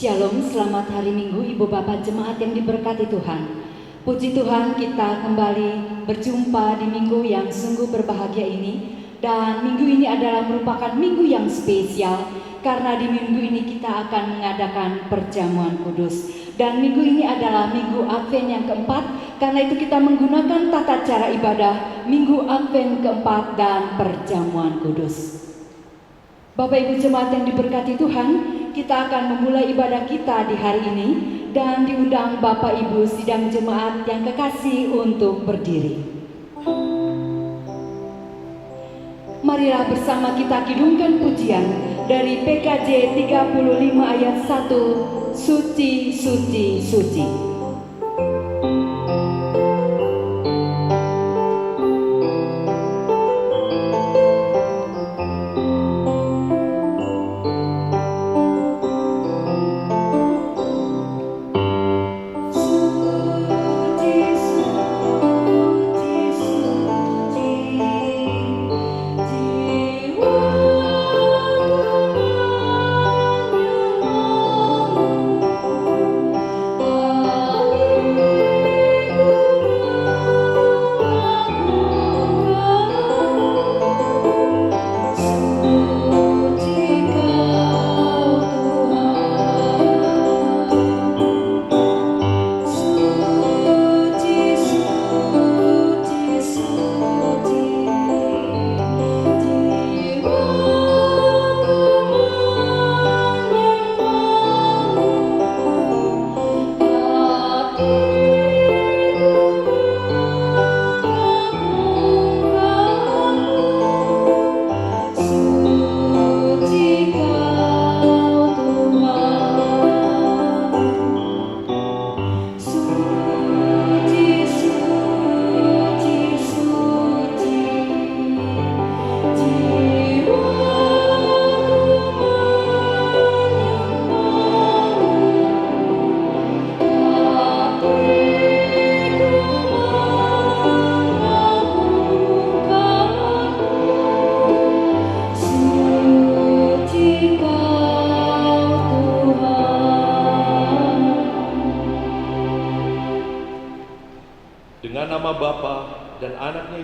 Shalom, selamat hari Minggu Ibu Bapak Jemaat yang diberkati Tuhan. Puji Tuhan, kita kembali berjumpa di minggu yang sungguh berbahagia ini. Dan minggu ini adalah merupakan minggu yang spesial, karena di minggu ini kita akan mengadakan perjamuan kudus. Dan minggu ini adalah minggu Advent yang keempat, karena itu kita menggunakan tata cara ibadah minggu Advent keempat dan perjamuan kudus. Bapak Ibu Jemaat yang diberkati Tuhan, kita akan memulai ibadah kita di hari ini dan diundang Bapak Ibu sidang jemaat yang kekasih untuk berdiri. Marilah bersama kita kidungkan pujian dari PKJ 35 ayat 1, Suci, Suci, Suci.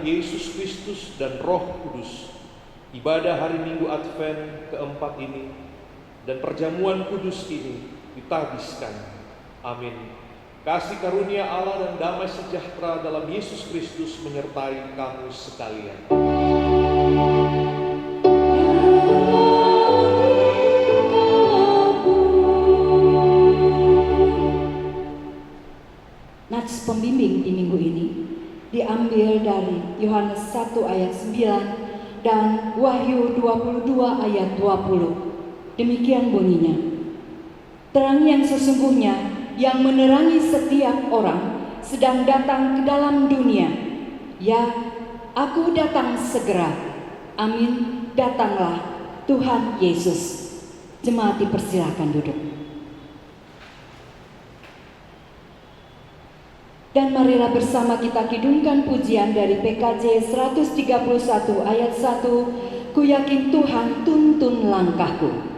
Yesus Kristus dan Roh Kudus, ibadah hari Minggu Advent keempat ini dan perjamuan kudus ini ditabiskan. Amin. Kasih karunia Allah dan damai sejahtera dalam Yesus Kristus menyertai kamu sekalian. Nats pembimbing di minggu ini diambil dari Yohanes 1 ayat 9 dan Wahyu 22 ayat 20. Demikian bunyinya. Terang yang sesungguhnya yang menerangi setiap orang sedang datang ke dalam dunia. Ya, aku datang segera. Amin, datanglah Tuhan Yesus. Jemaat dipersilakan duduk. Dan marilah bersama kita kidungkan pujian dari PKJ 131 ayat 1, Ku yakin Tuhan tuntun langkahku.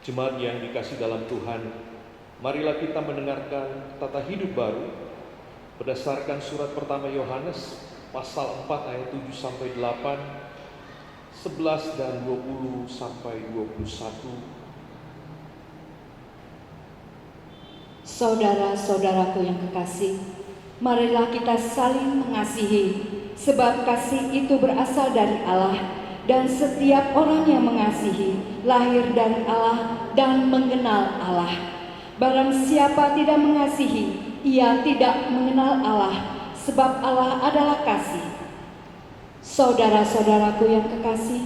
Jemaat yang dikasih dalam Tuhan, marilah kita mendengarkan tata hidup baru berdasarkan surat pertama Yohanes pasal 4 ayat 7 sampai 8, 11 dan 20 sampai 21. Saudara-saudaraku yang kekasih, marilah kita saling mengasihi, sebab kasih itu berasal dari Allah. Dan setiap orang yang mengasihi lahir dari Allah dan mengenal Allah. Barang siapa tidak mengasihi, ia tidak mengenal Allah, sebab Allah adalah kasih. Saudara-saudaraku yang kekasih,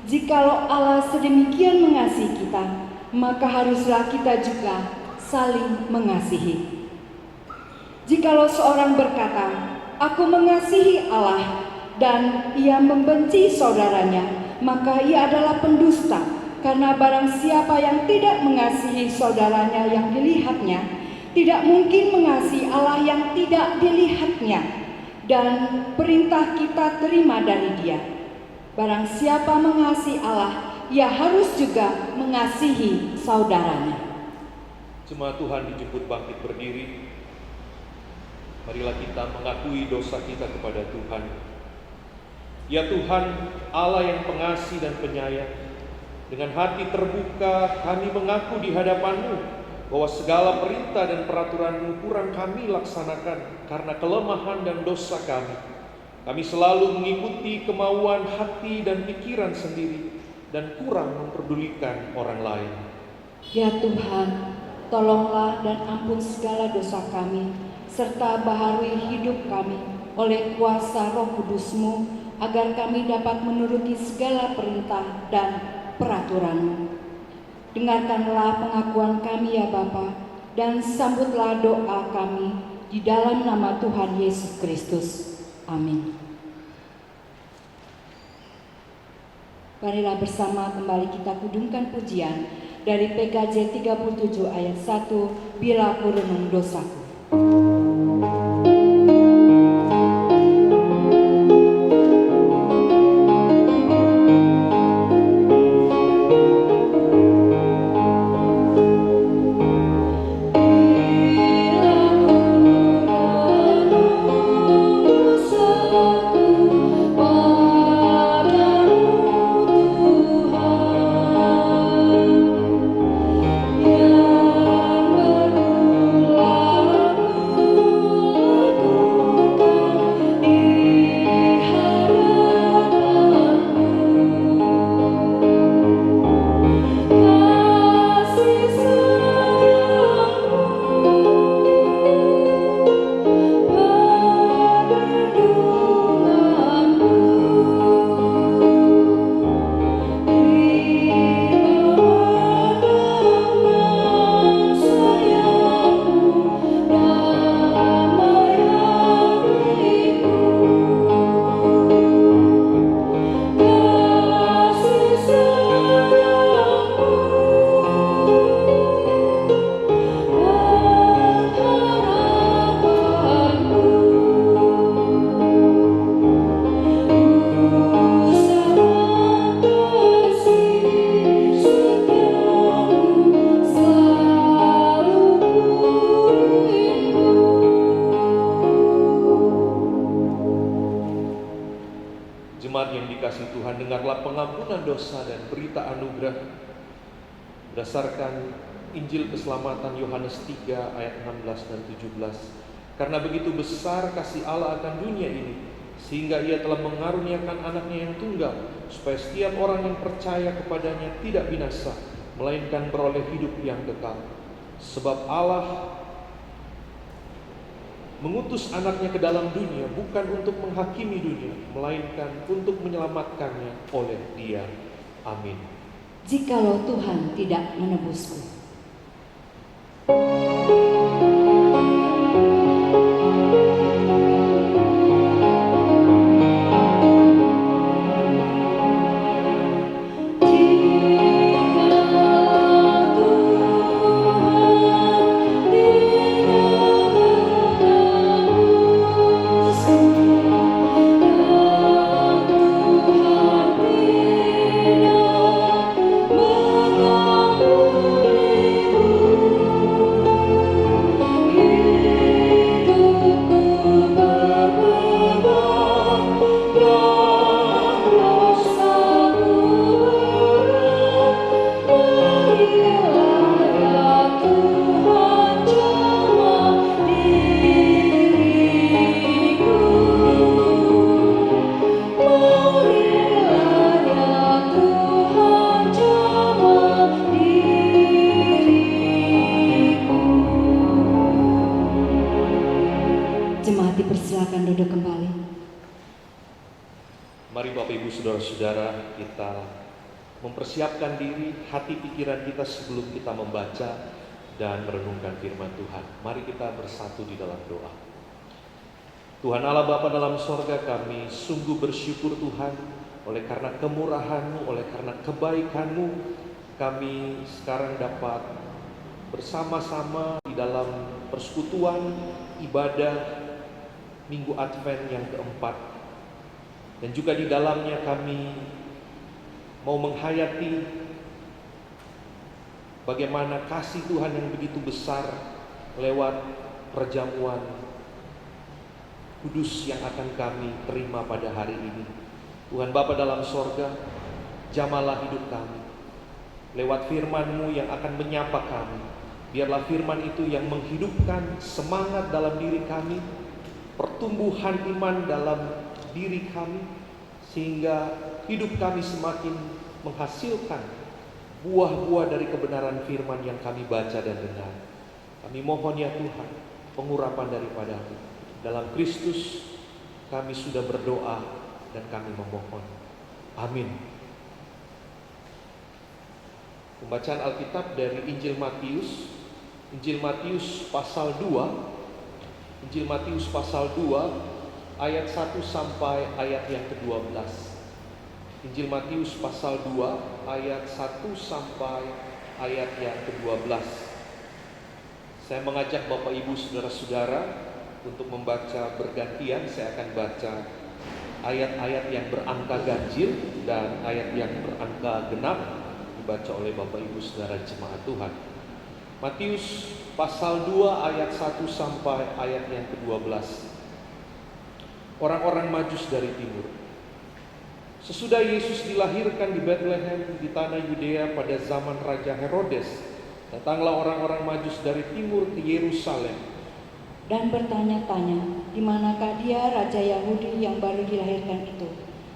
jikalau Allah sedemikian mengasihi kita, maka haruslah kita juga saling mengasihi. Jikalau seorang berkata, "Aku mengasihi Allah," dan ia membenci saudaranya, maka ia adalah pendusta. Karena barang siapa yang tidak mengasihi saudaranya yang dilihatnya, tidak mungkin mengasihi Allah yang tidak dilihatnya. Dan perintah kita terima dari Dia. Barang siapa mengasihi Allah, ia harus juga mengasihi saudaranya. Jemaat Tuhan dijemput bangkit berdiri. Marilah kita mengakui dosa kita kepada Tuhan. Ya Tuhan, Allah yang pengasih dan penyayang, dengan hati terbuka kami mengaku di hadapan-Mu bahwa segala perintah dan peraturan-Mu kurang kami laksanakan karena kelemahan dan dosa kami. Kami selalu mengikuti kemauan hati dan pikiran sendiri dan kurang memperdulikan orang lain. Ya Tuhan, tolonglah dan ampun segala dosa kami, serta baharui hidup kami oleh kuasa Roh Kudus-Mu, agar kami dapat menuruti segala perintah dan peraturan-Mu. Dengarkanlah pengakuan kami ya Bapa, dan sambutlah doa kami di dalam nama Tuhan Yesus Kristus. Amin. Marilah bersama kembali kita kudungkan pujian dari PKJ 37 ayat 1, "Bila ku renung dosaku." Dosa dan berita anugerah berdasarkan Injil Keselamatan Yohanes 3 ayat 16 dan 17. Karena begitu besar kasih Allah akan dunia ini, sehingga Ia telah mengaruniakan anaknya yang tunggal, supaya setiap orang yang percaya kepadanya tidak binasa, melainkan beroleh hidup yang kekal. Sebab Allah mengutus anaknya ke dalam dunia bukan untuk menghakimi dunia, melainkan untuk menyelamatkannya oleh Dia. Amin. Jikalau Tuhan tidak menebusku. Mengambil saudara-saudara, kita mempersiapkan diri, hati pikiran kita sebelum kita membaca dan merenungkan firman Tuhan. Mari kita bersatu di dalam doa. Tuhan Allah Bapa dalam sorga, kami sungguh bersyukur Tuhan, oleh karena kemurahan-Mu, oleh karena kebaikan-Mu, kami sekarang dapat bersama-sama di dalam persekutuan ibadah Minggu Advent yang keempat. Dan juga di dalamnya kami mau menghayati bagaimana kasih Tuhan yang begitu besar lewat perjamuan kudus yang akan kami terima pada hari ini. Tuhan Bapa dalam sorga, jamalah hidup kami lewat firman-Mu yang akan menyapa kami. Biarlah firman itu yang menghidupkan semangat dalam diri kami, pertumbuhan iman dalam diri kami, sehingga hidup kami semakin menghasilkan buah-buah dari kebenaran firman yang kami baca dan dengar. Kami mohon ya Tuhan, pengurapan daripada-Mu. Dalam Kristus kami sudah berdoa dan kami memohon. Amin. Pembacaan Alkitab dari Injil Matius pasal 2. Injil Matius pasal 2 ayat 1 sampai ayat yang ke-12. Injil Matius pasal 2 ayat 1 sampai ayat yang ke-12. Saya mengajak Bapak Ibu saudara-saudara untuk membaca bergantian. Saya akan baca ayat-ayat yang berangka ganjil dan ayat yang berangka genap, dibaca oleh Bapak Ibu saudara jemaat Tuhan. Matius pasal 2 ayat 1 sampai ayat yang ke-12. Orang-orang Majus dari timur. Sesudah Yesus dilahirkan di Bethlehem di tanah Yudea pada zaman Raja Herodes, datanglah orang-orang Majus dari timur ke Yerusalem dan bertanya-tanya, di manakah dia Raja Yahudi yang baru dilahirkan itu?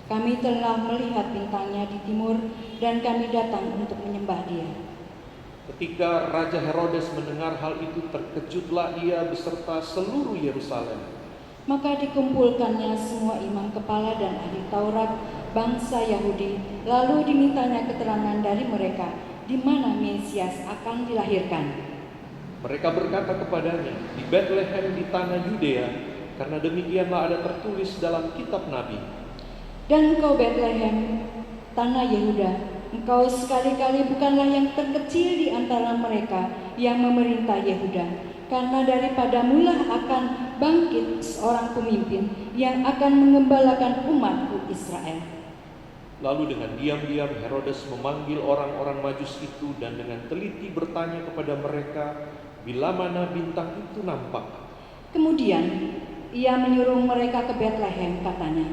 Kami telah melihat bintangnya di timur dan kami datang untuk menyembah dia. Ketika Raja Herodes mendengar hal itu, terkejutlah ia beserta seluruh Yerusalem. Maka dikumpulkannya semua imam kepala dan ahli Taurat bangsa Yahudi, lalu dimintanya keterangan dari mereka di mana Mesias akan dilahirkan. Mereka berkata kepadanya, di Bethlehem di tanah Yudea, karena demikianlah ada tertulis dalam kitab Nabi. Dan engkau Bethlehem, tanah Yehuda, engkau sekali-kali bukanlah yang terkecil di antara mereka yang memerintah Yehuda, karena daripadamulah akan bangkit seorang pemimpin yang akan mengembalakan umatku Israel. Lalu dengan diam-diam Herodes memanggil orang-orang Majus itu dan dengan teliti bertanya kepada mereka bila mana bintang itu nampak. Kemudian ia menyuruh mereka ke Bethlehem, katanya,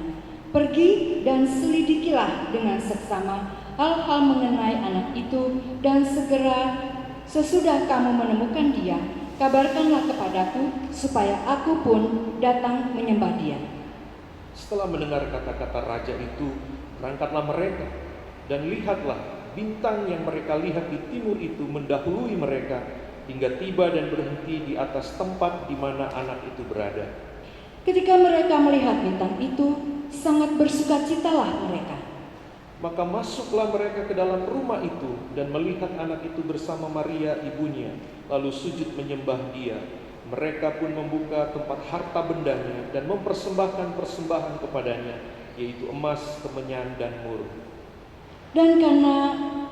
pergi dan selidikilah dengan seksama hal-hal mengenai anak itu, dan segera sesudah kamu menemukan dia, kabarkanlah kepadaku supaya aku pun datang menyembah dia. Setelah mendengar kata-kata raja itu, berangkatlah mereka, dan lihatlah bintang yang mereka lihat di timur itu mendahului mereka hingga tiba dan berhenti di atas tempat di mana anak itu berada. Ketika mereka melihat bintang itu, sangat bersukacitalah mereka. Maka masuklah mereka ke dalam rumah itu dan melihat anak itu bersama Maria ibunya, lalu sujud menyembah dia. Mereka pun membuka tempat harta bendanya dan mempersembahkan persembahan kepadanya, yaitu emas, kemenyan, dan mur. Dan karena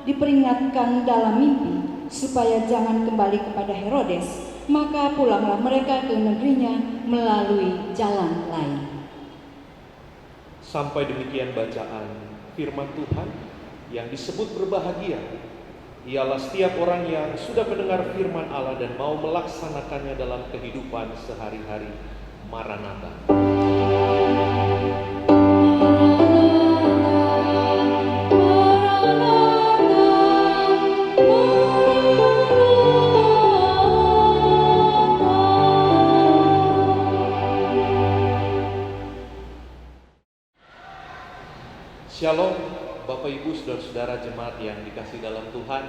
diperingatkan dalam mimpi supaya jangan kembali kepada Herodes, maka pulanglah mereka ke negerinya melalui jalan lain. Sampai demikian bacaan firman Tuhan. Yang disebut berbahagia ialah setiap orang yang sudah mendengar firman Allah dan mau melaksanakannya dalam kehidupan sehari-hari. Maranatha. Shalom Bapak Ibu saudara-saudara jemaat yang dikasihi dalam Tuhan,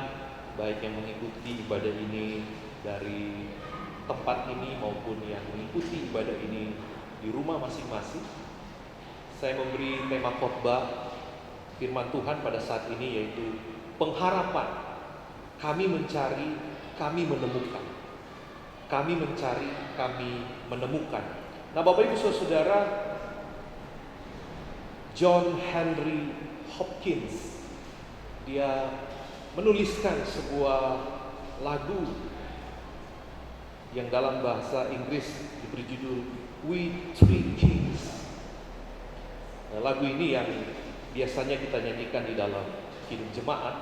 baik yang mengikuti ibadah ini dari tempat ini maupun yang mengikuti ibadah ini di rumah masing-masing. Saya memberi tema khotbah firman Tuhan pada saat ini, yaitu pengharapan. Kami mencari, kami menemukan. Kami mencari, kami menemukan. Nah, Bapak Ibu Saudara, John Henry Hopkins, dia menuliskan sebuah lagu yang dalam bahasa Inggris diberi judul We Three Kings. Nah, lagu ini yang biasanya kita nyanyikan di dalam kidung jemaat,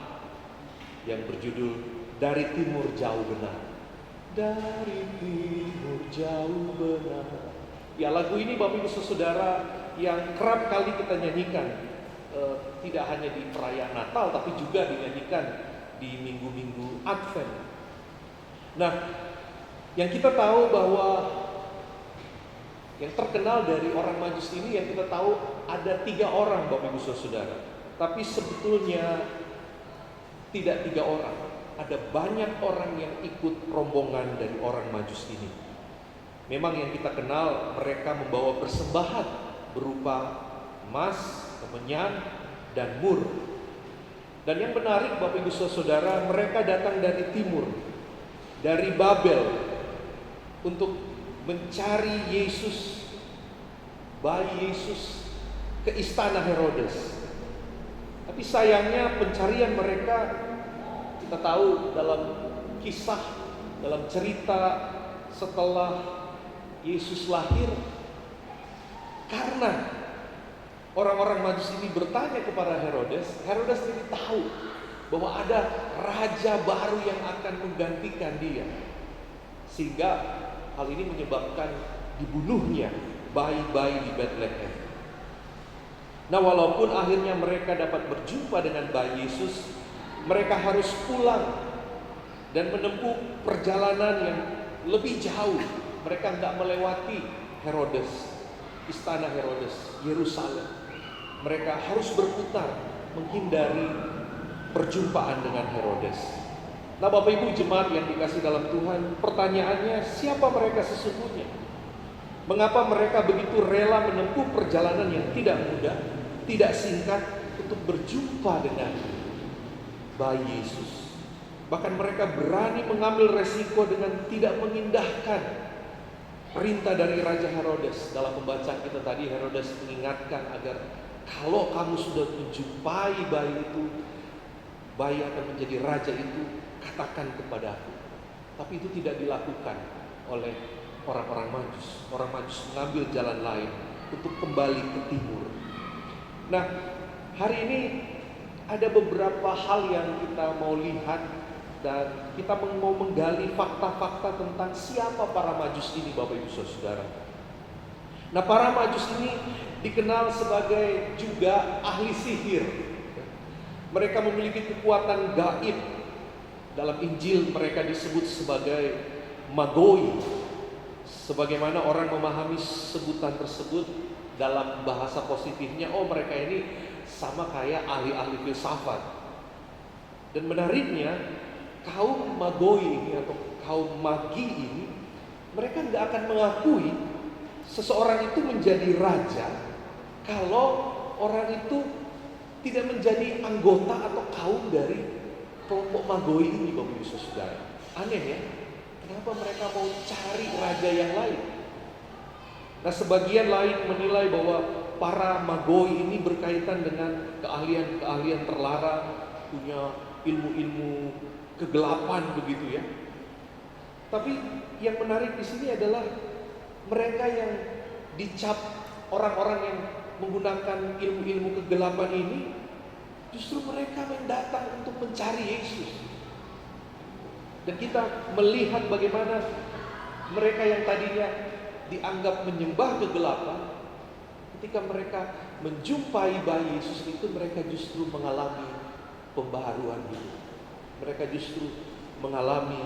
yang berjudul Dari Timur Jauh Benar. Dari timur jauh benar. Ya, lagu ini Bapak Ibu Saudara yang kerap kali kita nyanyikan, tidak hanya di perayaan Natal, tapi juga dinyanyikan di minggu-minggu Advent. Nah, yang kita tahu bahwa yang terkenal dari orang Majus ini, yang kita tahu ada 3 orang Bapak Ibu Saudara. Tapi sebetulnya tidak 3 orang. Ada banyak orang yang ikut rombongan dari orang Majus ini. Memang yang kita kenal, mereka membawa persembahan berupa emas, kemenyan, dan mur. Dan yang menarik Bapak Ibu Saudara, mereka datang dari timur, dari Babel, untuk mencari Yesus, bayi Yesus, ke istana Herodes. Tapi sayangnya pencarian mereka, kita tahu dalam kisah, dalam cerita setelah Yesus lahir, karena orang-orang Majus ini bertanya kepada Herodes, Herodes ini tahu bahwa ada raja baru yang akan menggantikan dia. Sehingga hal ini menyebabkan dibunuhnya bayi-bayi di Bethlehem. Nah, walaupun akhirnya mereka dapat berjumpa dengan bayi Yesus, mereka harus pulang dan menempuh perjalanan yang lebih jauh. Mereka tidak melewati Herodes, istana Herodes, Yerusalem. Mereka harus berputar menghindari perjumpaan dengan Herodes. Nah, Bapak Ibu jemaat yang dikasih dalam Tuhan, pertanyaannya, siapa mereka sesungguhnya? Mengapa mereka begitu rela menempuh perjalanan yang tidak mudah, tidak singkat, untuk berjumpa dengan bayi Yesus? Bahkan mereka berani mengambil resiko dengan tidak mengindahkan perintah dari Raja Herodes. Dalam pembacaan kita tadi, Herodes mengingatkan agar kalau kamu sudah menjumpai bayi itu, bayi akan menjadi raja itu, katakan kepadaku. Tapi itu tidak dilakukan oleh orang-orang Majus. Orang Majus mengambil jalan lain untuk kembali ke timur. Nah, hari ini ada beberapa hal yang kita mau lihat, dan kita mau menggali fakta-fakta tentang siapa para Majus ini, Bapak Ibu Saudara. Nah, para Majus ini dikenal sebagai juga ahli sihir. Mereka memiliki kekuatan gaib. Dalam Injil mereka disebut sebagai magoi. Sebagaimana orang memahami sebutan tersebut dalam bahasa positifnya, oh mereka ini sama kayak ahli-ahli filsafat. Dan menariknya, kaum magoi ini atau kaum magi ini, mereka tidak akan mengakui seseorang itu menjadi raja kalau orang itu tidak menjadi anggota atau kaum dari kelompok magoi ini, Bapak Ibu Saudara. Aneh ya, kenapa mereka mau cari raja yang lain? Nah, sebagian lain menilai bahwa para magoi ini berkaitan dengan keahlian-keahlian terlarang, punya ilmu-ilmu kegelapan begitu ya. Tapi yang menarik di sini adalah mereka yang dicap orang-orang yang menggunakan ilmu-ilmu kegelapan ini, justru mereka yang datang untuk mencari Yesus. Dan kita melihat bagaimana mereka yang tadinya dianggap menyembah kegelapan, ketika mereka menjumpai bayi Yesus itu, mereka justru mengalami pembaharuan hidup. Mereka justru mengalami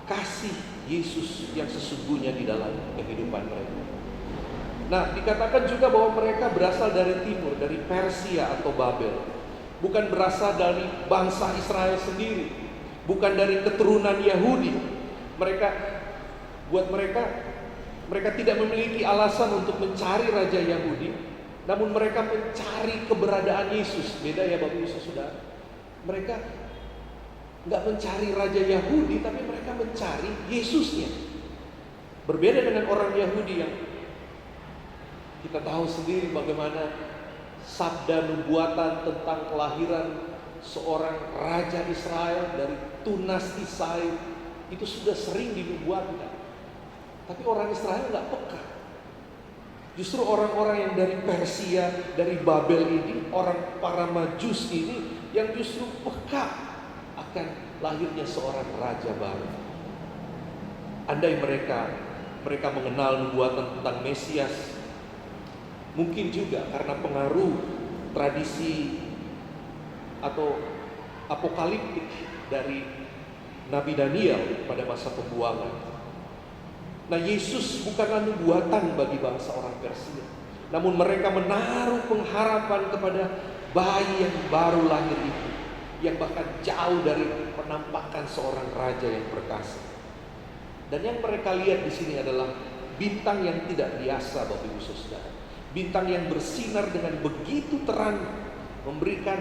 kasih Yesus yang sesungguhnya di dalam kehidupan mereka. Nah, dikatakan juga bahwa mereka berasal dari timur, dari Persia atau Babel. Bukan berasal dari bangsa Israel sendiri, bukan dari keturunan Yahudi. Mereka tidak memiliki alasan untuk mencari raja Yahudi. namun mereka mencari keberadaan Yesus. Beda ya Bapak Ibu Saudara. Mereka nggak mencari Raja Yahudi, tapi mereka mencari Yesusnya. Berbeda dengan orang Yahudi yang kita tahu sendiri bagaimana sabda nubuatan tentang kelahiran seorang Raja Israel dari tunas Isai itu sudah sering dinubuatkan. Tapi orang Israel nggak peka. Justru orang-orang yang dari Persia, dari Babel ini, para Majus ini yang justru peka akan lahirnya seorang raja baru. Andai mereka mengenal nubuatan tentang Mesias, mungkin juga karena pengaruh tradisi atau apokaliptik dari Nabi Daniel pada masa pembuangan. Nah, Yesus bukanlah nubuatan bagi bangsa orang Persia, namun mereka menaruh pengharapan kepada bayi yang baru lahir itu, yang bahkan jauh dari penampakan seorang raja yang perkasa. Dan yang mereka lihat di sini adalah bintang yang tidak biasa, Bapak Ibu Saudara. Bintang yang bersinar dengan begitu terang, memberikan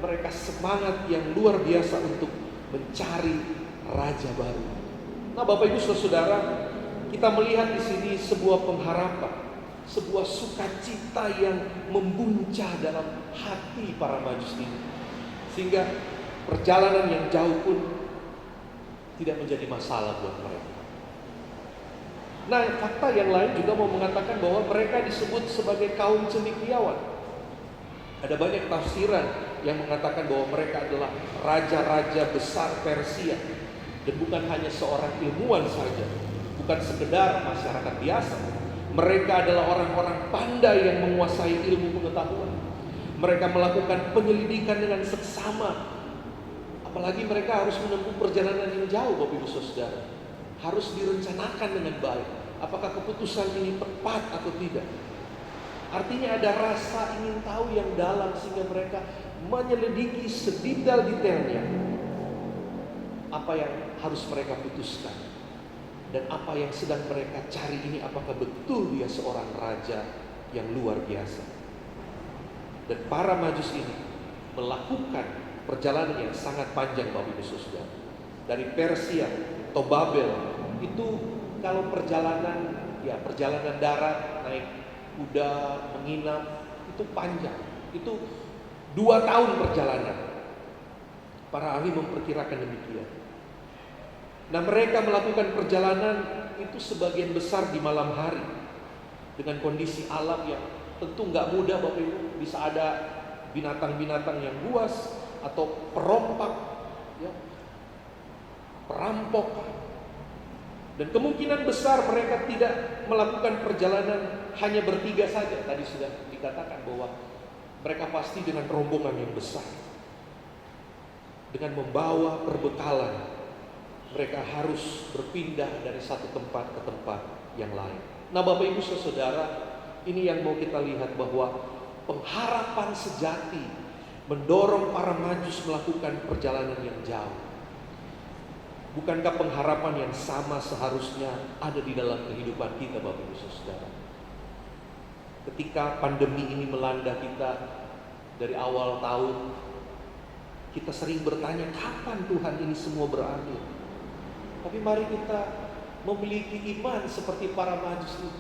mereka semangat yang luar biasa untuk mencari raja baru. Nah, Bapak Ibu Saudara, kita melihat di sini sebuah pengharapan, sebuah sukacita yang membuncah dalam hati para Majus ini, sehingga perjalanan yang jauh pun tidak menjadi masalah buat mereka. Nah, fakta yang lain juga mau mengatakan bahwa mereka disebut sebagai kaum cendekiawan. Ada banyak tafsiran yang mengatakan bahwa mereka adalah raja-raja besar Persia, dan bukan hanya seorang ilmuwan saja, bukan sekedar masyarakat biasa. Mereka adalah orang-orang pandai yang menguasai ilmu pengetahuan. Mereka melakukan penyelidikan dengan seksama. Apalagi mereka harus menempuh perjalanan yang jauh, Bapak Ibu Saudara. Harus direncanakan dengan baik. Apakah keputusan ini tepat atau tidak? Artinya ada rasa ingin tahu yang dalam, sehingga mereka menyelidiki sedetail-detailnya apa yang harus mereka putuskan. Dan apa yang sedang mereka cari ini, apakah betul dia seorang raja yang luar biasa. Dan para Majus ini melakukan perjalanan yang sangat panjang, Bapak Ibu Saudara. Dari Persia atau Babel, itu kalau perjalanan darat, naik kuda, menginap, itu panjang. Itu 2 tahun perjalanan. Para ahli memperkirakan demikian. Nah, mereka melakukan perjalanan itu sebagian besar di malam hari, dengan kondisi alam yang tentu nggak mudah, Bapak Ibu. Bisa ada binatang-binatang yang buas atau perompak, ya, perampok. Dan kemungkinan besar mereka tidak melakukan perjalanan hanya bertiga saja. Tadi sudah dikatakan bahwa mereka pasti dengan rombongan yang besar, dengan membawa perbekalan. Mereka harus berpindah dari satu tempat ke tempat yang lain. Nah, Bapak Ibu Saudara, ini yang mau kita lihat, bahwa pengharapan sejati mendorong para Majus melakukan perjalanan yang jauh. Bukankah pengharapan yang sama seharusnya ada di dalam kehidupan kita, Bapak Ibu Saudara? Ketika pandemi ini melanda kita dari awal tahun, kita sering bertanya, kapan Tuhan ini semua berakhir? Tapi mari kita memiliki iman seperti para Majus ini,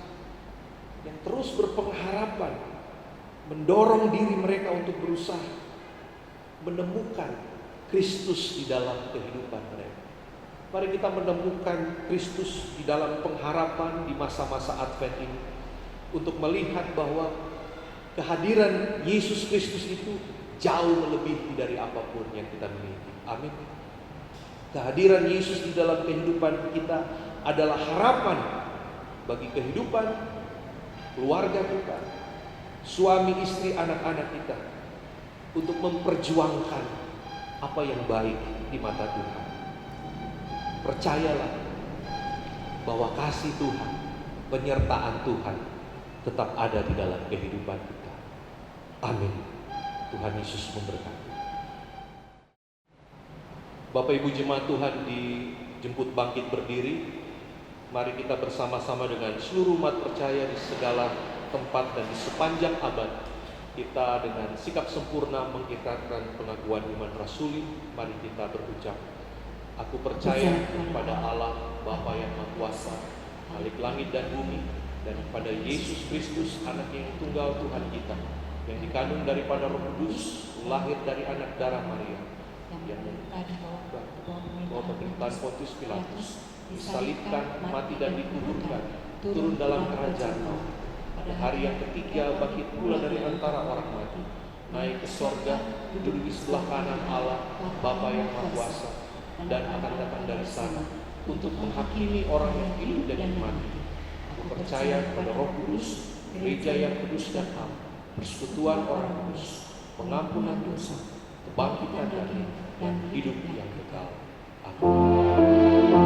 yang terus berpengharapan, mendorong diri mereka untuk berusaha menemukan Kristus di dalam kehidupan mereka. Mari kita menemukan Kristus di dalam pengharapan di masa-masa Advent ini, untuk melihat bahwa kehadiran Yesus Kristus itu jauh melebihi dari apapun yang kita miliki. Amin. Kehadiran Yesus di dalam kehidupan kita adalah harapan bagi kehidupan keluarga kita, suami, istri, anak-anak kita, untuk memperjuangkan apa yang baik di mata Tuhan. Percayalah bahwa kasih Tuhan, penyertaan Tuhan tetap ada di dalam kehidupan kita. Amin. Tuhan Yesus memberkati. Bapak Ibu jemaat Tuhan dijemput bangkit berdiri. Mari kita bersama-sama dengan seluruh umat percaya di segala tempat dan di sepanjang abad Kita dengan sikap sempurna mengikrarkan pengakuan iman rasuli. Mari kita berucap, aku percaya kepada Allah Bapa yang Maha Kuasa, Khalik langit dan bumi, dan kepada Yesus Kristus, Anak yang tunggal Tuhan kita, yang dikandung daripada Roh Kudus, lahir dari anak darah Maria, yang bawa pemerintahan Pontius Pilatus, disalibkan, mati dan dikuburkan, turun dalam kerajaan maut. Pada hari yang ketiga bangkit pula dari antara orang mati, naik ke sorga, duduk di sebelah kanan Allah Bapa yang Maha Kuasa, dan akan datang dari sana untuk menghakimi orang yang hidup dan yang mati. Aku percaya kepada Roh Kudus, gereja yang kudus dan am, persekutuan orang kudus, pengampunan dosa, kebangkitan daging, dan hidup yang kekal. Amin.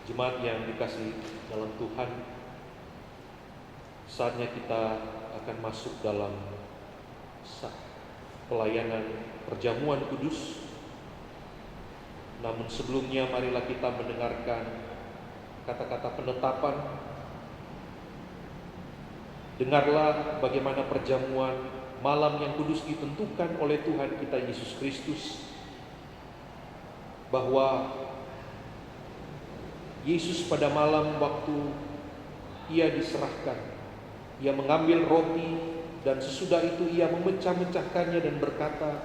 Jemaat yang dikasihi dalam Tuhan, saatnya kita akan masuk dalam pelayanan perjamuan kudus. Namun sebelumnya marilah kita mendengarkan kata-kata penetapan. Dengarlah bagaimana perjamuan malam yang kudus ditentukan oleh Tuhan kita Yesus Kristus, bahwa Yesus pada malam waktu Ia diserahkan, Ia mengambil roti dan sesudah itu Ia memecah-mecahkannya dan berkata,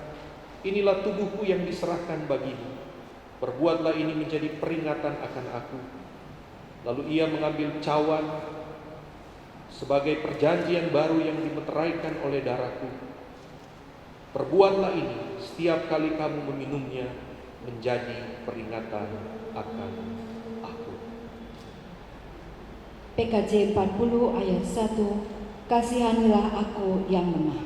inilah tubuhku yang diserahkan bagimu, perbuatlah ini menjadi peringatan akan aku. Lalu Ia mengambil cawan sebagai perjanjian baru yang dimeteraikan oleh darahku. Perbuatlah ini setiap kali kamu meminumnya menjadi peringatan akan aku. PKJ 40 ayat 1, kasihanilah aku yang lemah.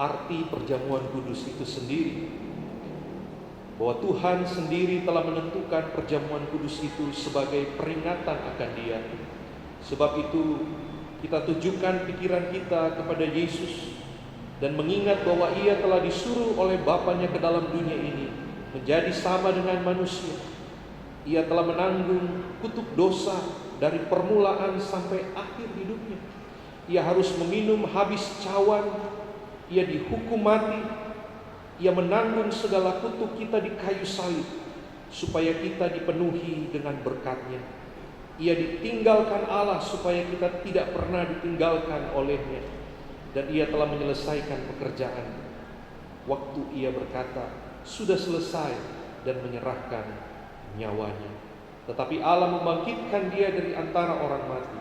arti perjamuan kudus itu sendiri, bahwa Tuhan sendiri telah menentukan perjamuan kudus itu sebagai peringatan akan Dia. Sebab itu kita tujukan pikiran kita kepada Yesus dan mengingat bahwa Ia telah disuruh oleh Bapanya ke dalam dunia ini menjadi sama dengan manusia. Ia telah menanggung kutuk dosa dari permulaan sampai akhir hidupnya. Ia harus meminum habis cawan, ia dihukum mati, ia menanggung segala kutuk kita di kayu salib, supaya kita dipenuhi dengan berkat-Nya. Ia ditinggalkan Allah supaya kita tidak pernah ditinggalkan oleh-Nya. Dan ia telah menyelesaikan pekerjaan. Waktu ia berkata, sudah selesai, dan menyerahkan nyawanya. Tetapi Allah membangkitkan dia dari antara orang mati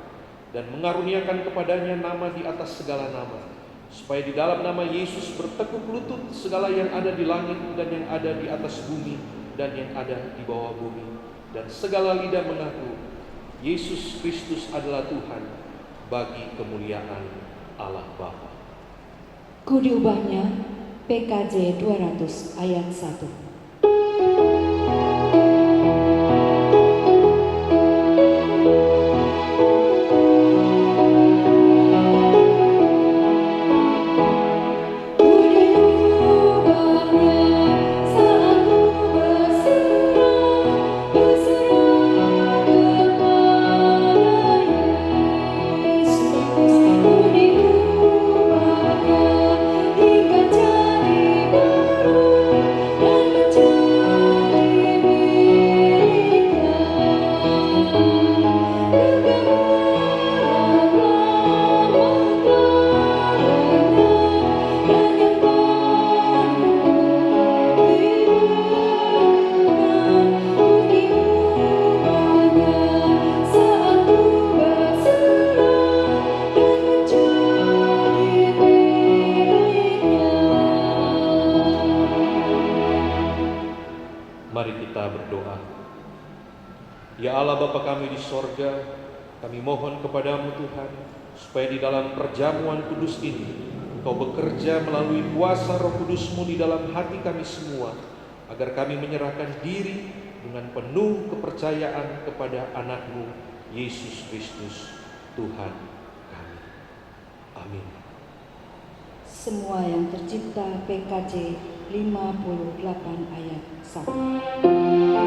dan mengaruniakan kepadanya nama di atas segala nama, supaya di dalam nama Yesus bertekuk lutut segala yang ada di langit dan yang ada di atas bumi dan yang ada di bawah bumi, dan segala lidah mengaku Yesus Kristus adalah Tuhan, bagi kemuliaan Allah Bapa. Kudiubahnya PKJ 200 ayat 1. Bapa kami di sorga, kami mohon kepadamu Tuhan, supaya di dalam perjamuan kudus ini, Engkau bekerja melalui kuasa Roh Kudus-Mu di dalam hati kami semua, agar kami menyerahkan diri dengan penuh kepercayaan kepada anak-Mu, Yesus Kristus, Tuhan kami. Amin. Semua yang tercipta PKJ 58 ayat 1.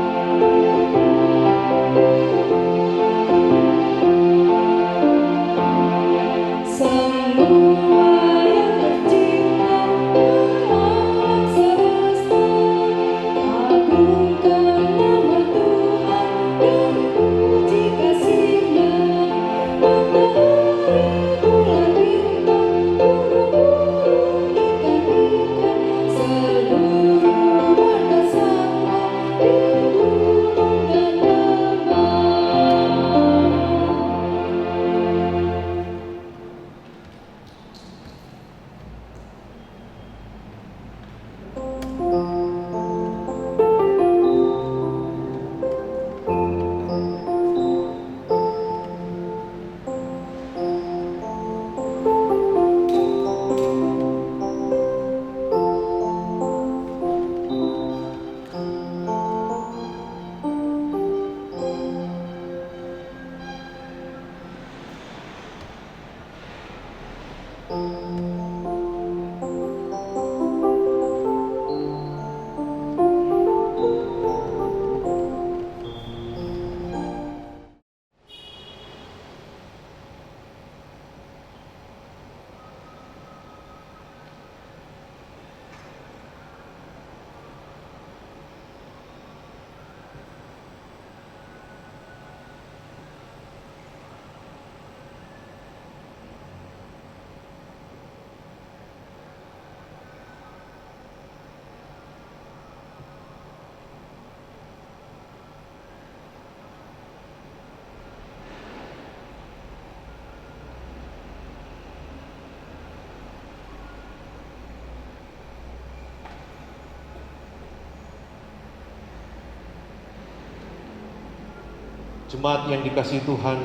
Jemaat yang dikasihi Tuhan,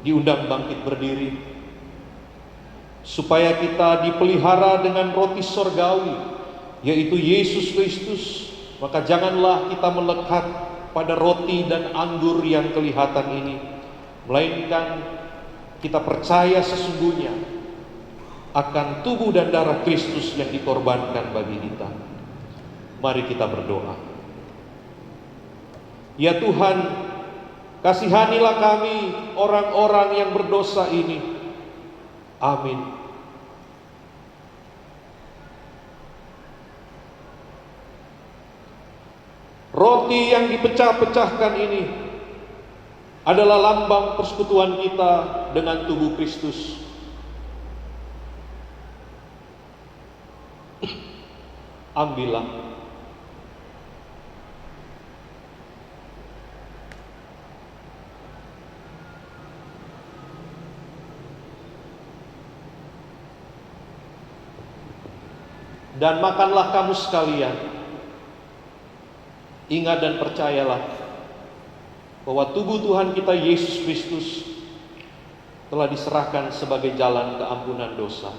diundang bangkit berdiri, supaya kita dipelihara dengan roti sorgawi, yaitu Yesus Kristus. Maka janganlah kita melekat pada roti dan anggur yang kelihatan ini, melainkan kita percaya sesungguhnya akan tubuh dan darah Kristus yang dikorbankan bagi kita. Mari kita berdoa. Ya Tuhan, kasihanilah kami orang-orang yang berdosa ini. Amin. Roti yang dipecah-pecahkan ini adalah lambang persekutuan kita dengan tubuh Kristus. Ambillah. Dan makanlah kamu sekalian. Ingat dan percayalah bahwa tubuh Tuhan kita Yesus Kristus telah diserahkan sebagai jalan keampunan dosa.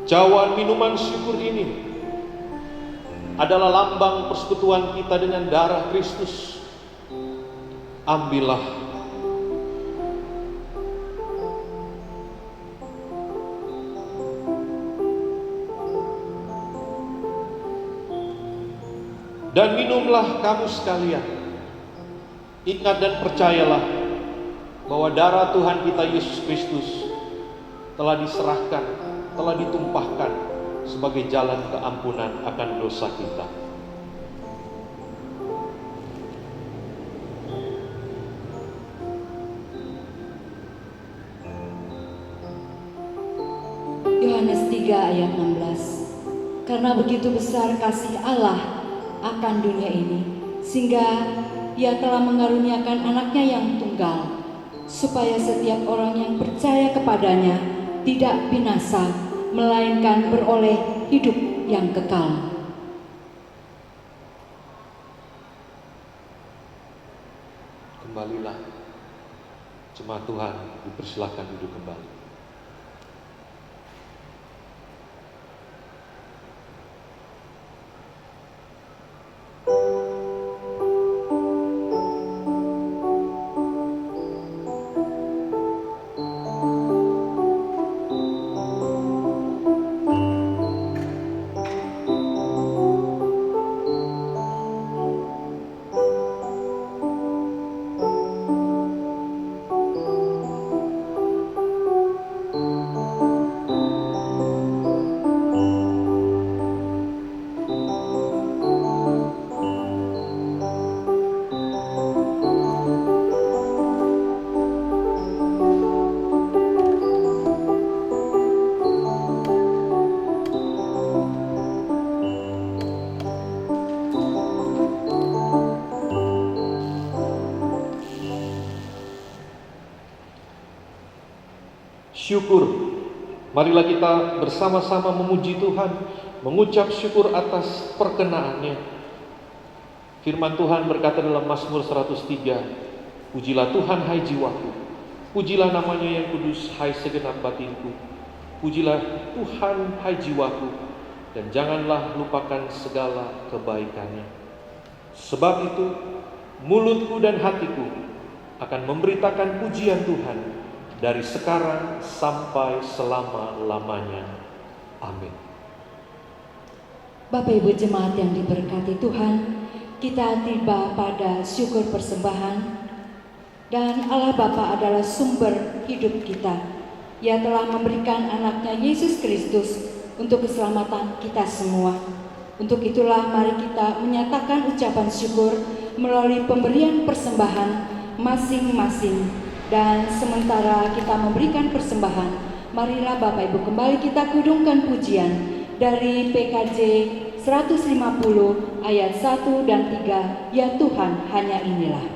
Cawan minuman syukur ini adalah lambang persekutuan kita dengan darah Kristus. Ambillah. Dan minumlah kamu sekalian. Ingat dan percayalah bahwa darah Tuhan kita Yesus Kristus telah diserahkan, telah ditumpahkan sebagai jalan keampunan akan dosa kita. Yohanes 3 Karena begitu besar kasih Allah akan dunia ini, sehingga Ia telah mengaruniakan anaknya yang tunggal, supaya setiap orang yang percaya kepadanya tidak binasa, melainkan beroleh hidup yang kekal. Kembalilah, jemaat Tuhan dipersilakan duduk kembali. Syukur, marilah kita bersama-sama memuji Tuhan, mengucap syukur atas perkenaannya. Firman Tuhan berkata dalam Mazmur 103, pujilah Tuhan hai jiwaku, pujilah namanya yang kudus hai segenap batinku, pujilah Tuhan hai jiwaku, dan janganlah lupakan segala kebaikannya. Sebab itu, mulutku dan hatiku akan memberitakan pujian Tuhan, dari sekarang sampai selama-lamanya. Amin. Bapak Ibu jemaat yang diberkati Tuhan, kita tiba pada syukur persembahan, dan Allah Bapa adalah sumber hidup kita. Ia telah memberikan anaknya Yesus Kristus untuk keselamatan kita semua. Untuk itulah mari kita menyatakan ucapan syukur melalui pemberian persembahan masing-masing. Dan sementara kita memberikan persembahan, marilah Bapak Ibu kembali kita kudungkan pujian dari PKJ 150 ayat 1 dan 3, ya Tuhan hanya inilah.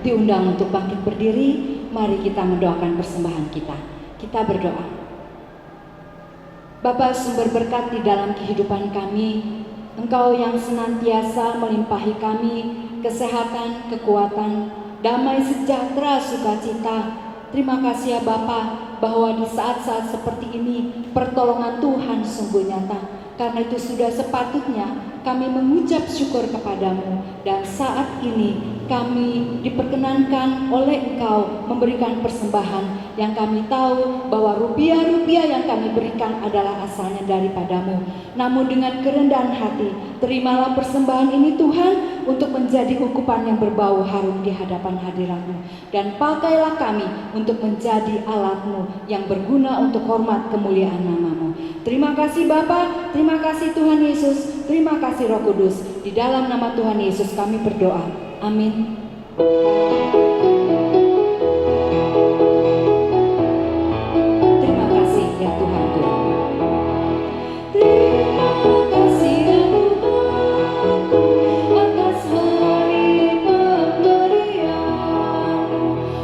Diundang untuk bangkit berdiri, mari kita mendoakan persembahan kita. Kita berdoa. Bapa sumber berkat di dalam kehidupan kami, Engkau yang senantiasa melimpahi kami kesehatan, kekuatan, damai sejahtera, sukacita. Terima kasih ya Bapa, bahwa di saat-saat seperti ini pertolongan Tuhan sungguh nyata. Karena itu sudah sepatutnya kami mengucap syukur kepadamu, dan saat ini kami diperkenankan oleh Engkau memberikan persembahan yang kami tahu bahwa rupiah-rupiah yang kami berikan adalah asalnya daripadamu. Namun dengan kerendahan hati, terimalah persembahan ini Tuhan untuk menjadi ukupan yang berbau harum di hadapan hadirat-Mu, dan pakailah kami untuk menjadi alat-Mu yang berguna untuk hormat kemuliaan nama-Mu. Terima kasih Bapa, terima kasih Tuhan Yesus, terima kasih Roh Kudus. Di dalam nama Tuhan Yesus kami berdoa. Amin. Terima kasih ya Tuhanku. Terima kasih ya Tuhanku atas hari pemberian-Mu,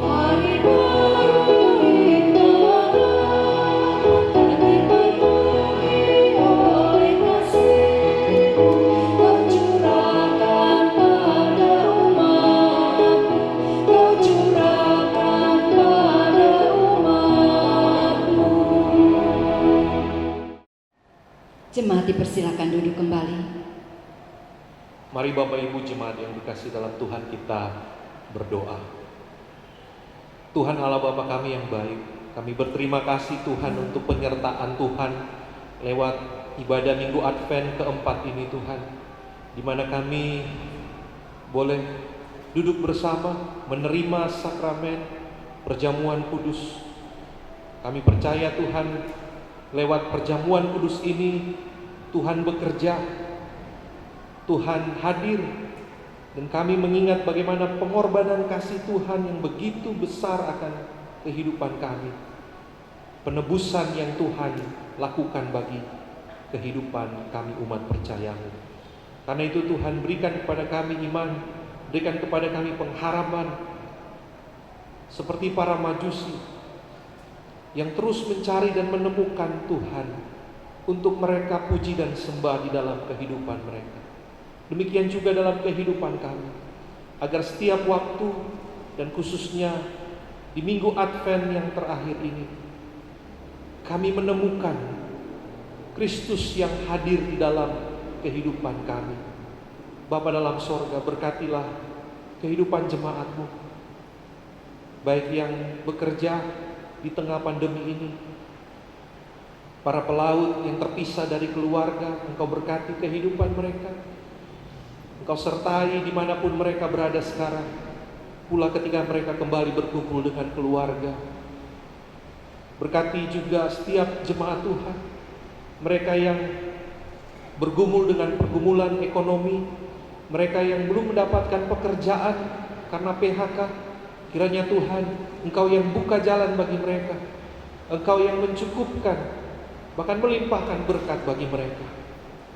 hari baru di tanah, dan dipersilakan duduk kembali. Mari Bapak Ibu jemaat yang dikasih dalam Tuhan, kita berdoa. Tuhan Allah Bapa kami yang baik, kami berterima kasih Tuhan untuk penyertaan Tuhan lewat ibadah Minggu Advent keempat ini Tuhan, di mana kami boleh duduk bersama menerima sakramen perjamuan kudus. Kami percaya Tuhan, lewat perjamuan kudus ini Tuhan bekerja, Tuhan hadir, dan kami mengingat bagaimana pengorbanan kasih Tuhan yang begitu besar akan kehidupan kami, penebusan yang Tuhan lakukan bagi kehidupan kami umat percaya-Mu. Karena itu Tuhan, berikan kepada kami iman, berikan kepada kami pengharapan seperti para majusi yang terus mencari dan menemukan Tuhan untuk mereka puji dan sembah di dalam kehidupan mereka. Demikian juga dalam kehidupan kami, agar setiap waktu dan khususnya di Minggu Advent yang terakhir ini, kami menemukan Kristus yang hadir di dalam kehidupan kami. Bapa dalam sorga, berkatilah kehidupan jemaat-Mu, baik yang bekerja di tengah pandemi ini, para pelaut yang terpisah dari keluarga, Engkau berkati kehidupan mereka. Engkau sertai dimanapun mereka berada sekarang, pula ketika mereka kembali berkumpul dengan keluarga. Berkati juga setiap jemaat Tuhan, mereka yang bergumul dengan pergumulan ekonomi, mereka yang belum mendapatkan pekerjaan karena PHK. Kiranya Tuhan, Engkau yang buka jalan bagi mereka, Engkau yang mencukupkan, bahkan melimpahkan berkat bagi mereka.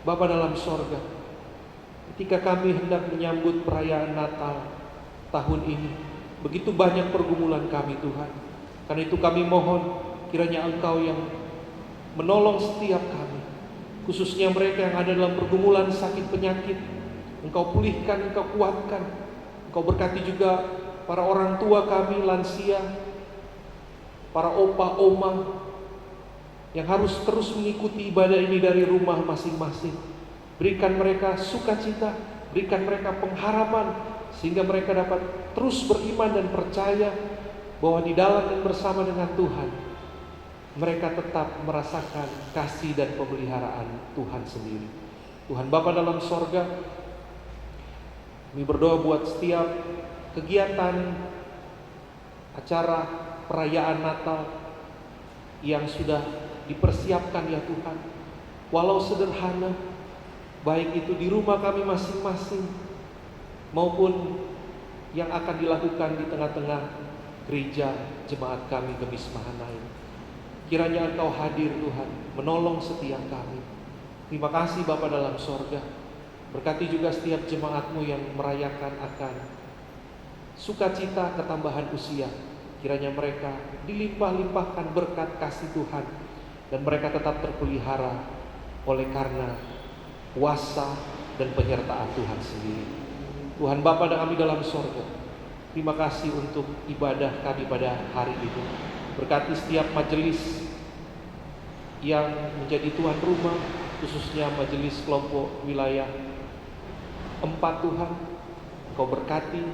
Bapa dalam sorga, ketika kami hendak menyambut perayaan Natal tahun ini, begitu banyak pergumulan kami Tuhan. Karena itu kami mohon, kiranya Engkau yang menolong setiap kami, khususnya mereka yang ada dalam pergumulan sakit penyakit. Engkau pulihkan, Engkau kuatkan. Engkau berkati juga para orang tua kami, lansia, para opa, oma, yang harus terus mengikuti ibadah ini dari rumah masing-masing. Berikan mereka sukacita, berikan mereka pengharapan, sehingga mereka dapat terus beriman dan percaya bahwa di dalam dan bersama dengan Tuhan, mereka tetap merasakan kasih dan pemeliharaan Tuhan sendiri. Tuhan Bapa dalam sorga, kami berdoa buat setiap kegiatan acara perayaan Natal yang sudah dipersiapkan ya Tuhan, walau sederhana, baik itu di rumah kami masing-masing maupun yang akan dilakukan di tengah-tengah gereja jemaat kami Gemis Mahanaim. Kiranya Engkau hadir Tuhan, menolong setiap kami. Terima kasih Bapa dalam sorga. Berkati juga setiap jemaat-Mu yang merayakan akan sukacita ketambahan usia. Kiranya mereka dilimpah-limpahkan berkat kasih Tuhan, dan mereka tetap terpelihara oleh karena kuasa dan penyertaan Tuhan sendiri. Tuhan Bapa dan kami dalam sorga, terima kasih untuk ibadah kami pada hari ini. Berkati setiap majelis yang menjadi tuan rumah, khususnya majelis kelompok wilayah 4 Tuhan. Engkau berkati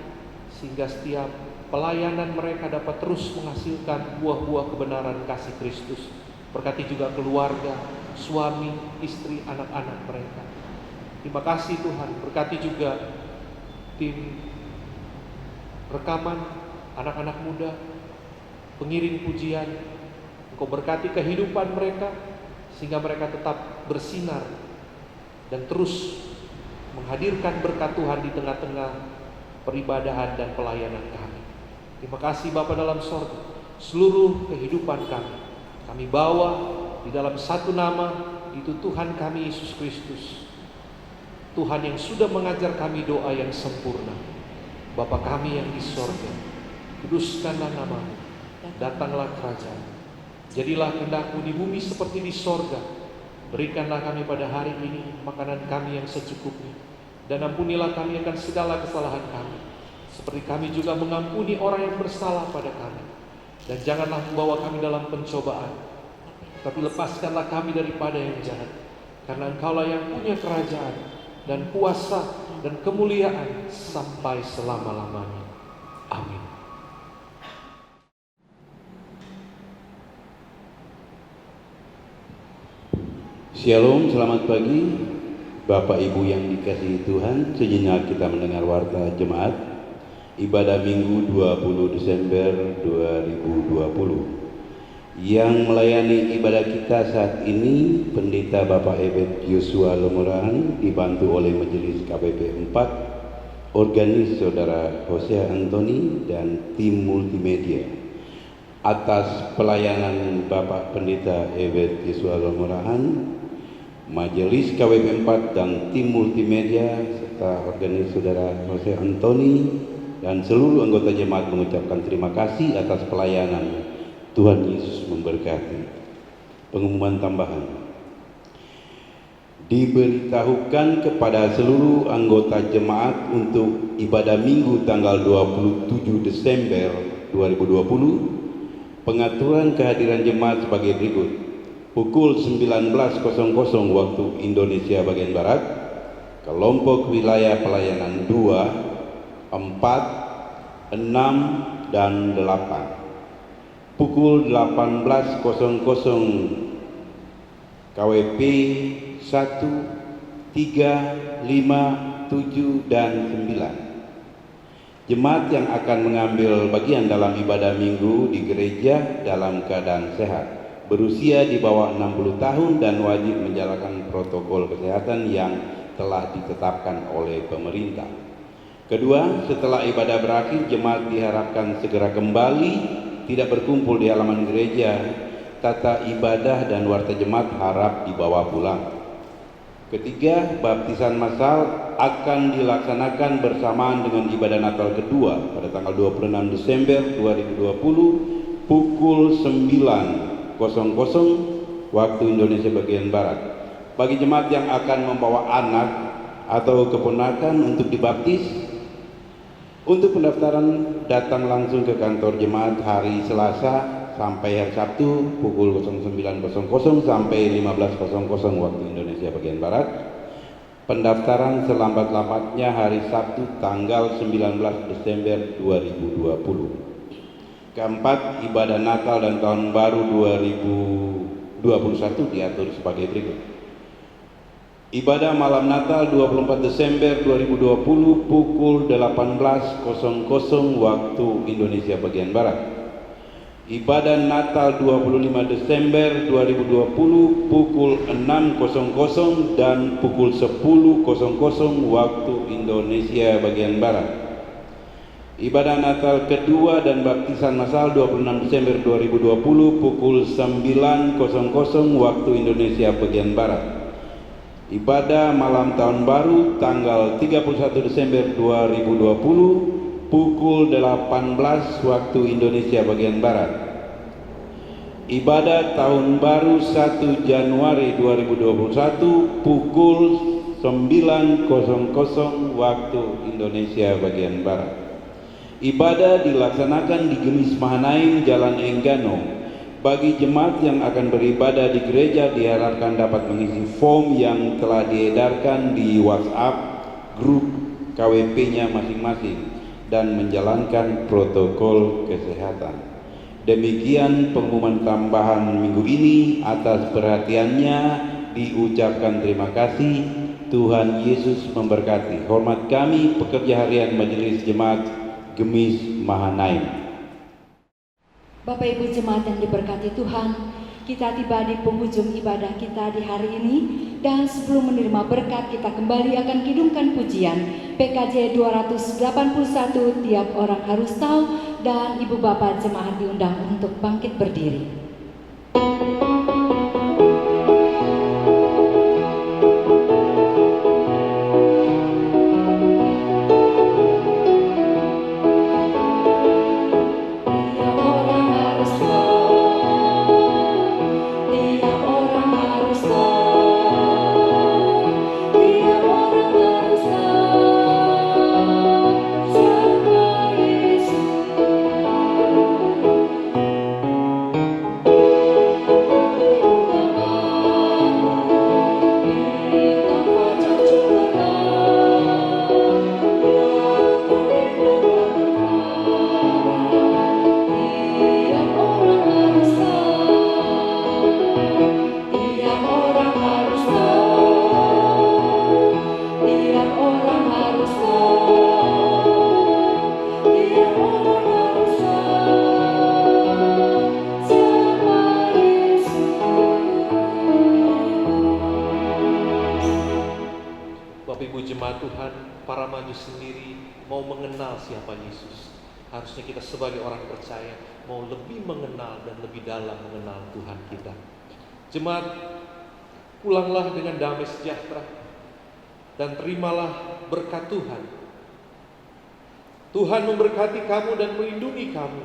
sehingga setiap pelayanan mereka dapat terus menghasilkan buah-buah kebenaran kasih Kristus. Berkati juga keluarga, suami, istri, anak-anak mereka. Terima kasih Tuhan. Berkati juga tim rekaman, anak-anak muda, pengiring pujian. Engkau berkati kehidupan mereka sehingga mereka tetap bersinar dan terus menghadirkan berkat Tuhan di tengah-tengah peribadahan dan pelayanan kami. Terima kasih Bapa dalam sorga. Seluruh kehidupan kami bawa di dalam satu nama, itu Tuhan kami Yesus Kristus. Tuhan yang sudah mengajar kami doa yang sempurna. Bapa kami yang di sorga, kuduskanlah nama-Mu, datanglah kerajaan. Jadilah kehendak-Mu di bumi seperti di sorga. Berikanlah kami pada hari ini makanan kami yang secukupnya, dan ampunilah kami akan segala kesalahan kami, seperti kami juga mengampuni orang yang bersalah pada kami. Dan janganlah membawa kami dalam pencobaan, tapi lepaskanlah kami daripada yang jahat. karena Engkaulah yang punya kerajaan dan kuasa dan kemuliaan sampai selama-lamanya. Amin. Shalom, selamat pagi Bapak Ibu yang dikasihi Tuhan. Sejenak kita mendengar warta jemaat ibadah Minggu 20 Desember 2020. Yang melayani ibadah kita saat ini Pendeta Bapak Ebet Yosua Lomurahan, dibantu oleh Majelis KPP 4, organis Saudara Hosea Antoni dan tim multimedia. Atas pelayanan Bapak Pendeta Ebet Yosua Lomurahan, Majelis KWP 4 dan tim multimedia serta organis Saudara Hosea Antoni dan seluruh anggota jemaat mengucapkan terima kasih atas pelayanan. Tuhan Yesus memberkati. Pengumuman tambahan. Diberitahukan kepada seluruh anggota jemaat untuk ibadah Minggu tanggal 27 Desember 2020, pengaturan kehadiran jemaat sebagai berikut. Pukul 19.00 waktu Indonesia bagian Barat, kelompok wilayah pelayanan 2, 4, 6, dan 8. Pukul 18.00 KWP 1, 3, 5, 7, dan 9. Jemaat yang akan mengambil bagian dalam ibadah Minggu di gereja dalam keadaan sehat, berusia di bawah 60 tahun dan wajib menjalankan protokol kesehatan yang telah ditetapkan oleh pemerintah. Kedua, setelah ibadah berakhir, jemaat diharapkan segera kembali, tidak berkumpul di halaman gereja. Tata ibadah dan warta jemaat harap dibawa pulang. Ketiga, baptisan massal akan dilaksanakan bersamaan dengan ibadah Natal kedua pada tanggal 26 Desember 2020 pukul 9.00 waktu Indonesia bagian Barat. Bagi jemaat yang akan membawa anak atau keponakan untuk dibaptis, untuk pendaftaran datang langsung ke kantor jemaat hari Selasa sampai hari Sabtu pukul 09.00 sampai 15.00 waktu Indonesia bagian Barat. Pendaftaran selambat-lambatnya hari Sabtu tanggal 19 Desember 2020. Keempat, ibadah Natal dan Tahun Baru 2021 diatur sebagai berikut. Ibadah malam Natal 24 Desember 2020 pukul 18.00 waktu Indonesia bagian Barat. Ibadah Natal 25 Desember 2020 pukul 6.00 dan pukul 10.00 waktu Indonesia bagian Barat. Ibadah Natal kedua dan baptisan massal 26 Desember 2020 pukul 9.00 waktu Indonesia bagian Barat. Ibadah malam tahun baru tanggal 31 Desember 2020 pukul 18 waktu Indonesia bagian Barat. Ibadah tahun baru 1 Januari 2021 pukul 9.00 waktu Indonesia bagian Barat. Ibadah dilaksanakan di Gemis Mahanaim, Jalan Enggano. Bagi jemaat yang akan beribadah di gereja diharapkan dapat mengisi form yang telah diedarkan di WhatsApp grup KWP-nya masing-masing dan menjalankan protokol kesehatan. Demikian pengumuman tambahan minggu ini. Atas perhatiannya diucapkan terima kasih. Tuhan Yesus memberkati. Hormat kami pekerja harian Majelis Jemaat Gemis Mahanaim. Bapak Ibu jemaat yang diberkati Tuhan, kita tiba di penghujung ibadah kita di hari ini, dan sebelum menerima berkat kita kembali akan kidungkan pujian PKJ 281 tiap orang harus tahu, dan Ibu Bapak jemaat diundang untuk bangkit berdiri. Bapak Ibu jemaat Tuhan, para maju sendiri mau mengenal siapa Yesus. Harusnya kita sebagai orang percaya mau lebih mengenal dan lebih dalam mengenal Tuhan kita. Jemaat, pulanglah dengan damai sejahtera dan terimalah berkat Tuhan. Tuhan memberkati kamu dan melindungi kamu.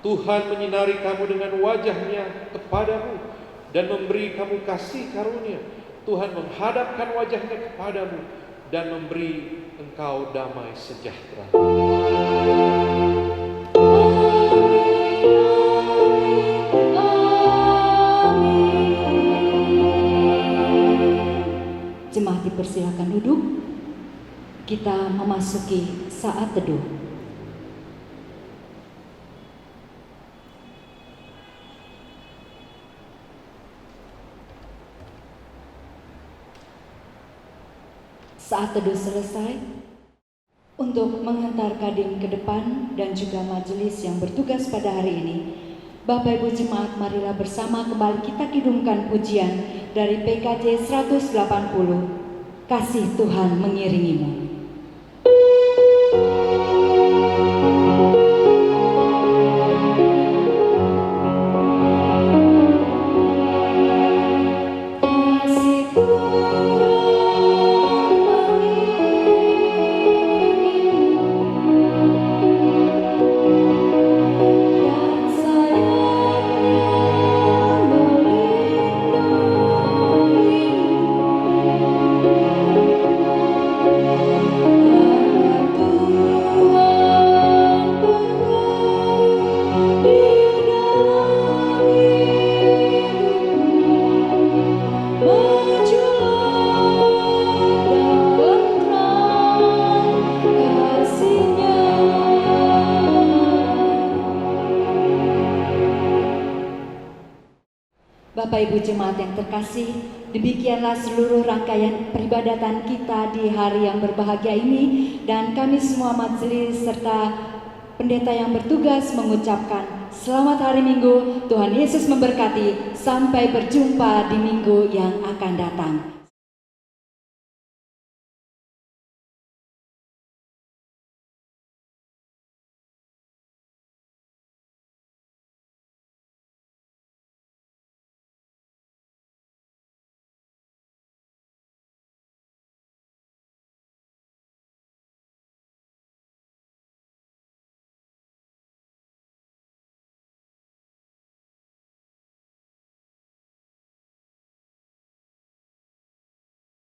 Tuhan menyinari kamu dengan wajah-Nya kepadamu dan memberi kamu kasih karunia. Tuhan menghadapkan wajah-Nya kepadamu dan memberi engkau damai sejahtera. Jemaat dipersilakan duduk. Kita memasuki saat teduh. Saat teduh selesai, untuk menghantar Kadin ke depan dan juga majelis yang bertugas pada hari ini, Bapak Ibu Jemaat, marilah bersama kembali kita kidungkan pujian dari PKJ 180, Kasih Tuhan Mengiringimu. Bapak Ibu Jemaat yang terkasih, demikianlah seluruh rangkaian peribadatan kita di hari yang berbahagia ini, dan kami semua majelis serta pendeta yang bertugas mengucapkan selamat hari Minggu. Tuhan Yesus memberkati. Sampai berjumpa di minggu yang akan datang.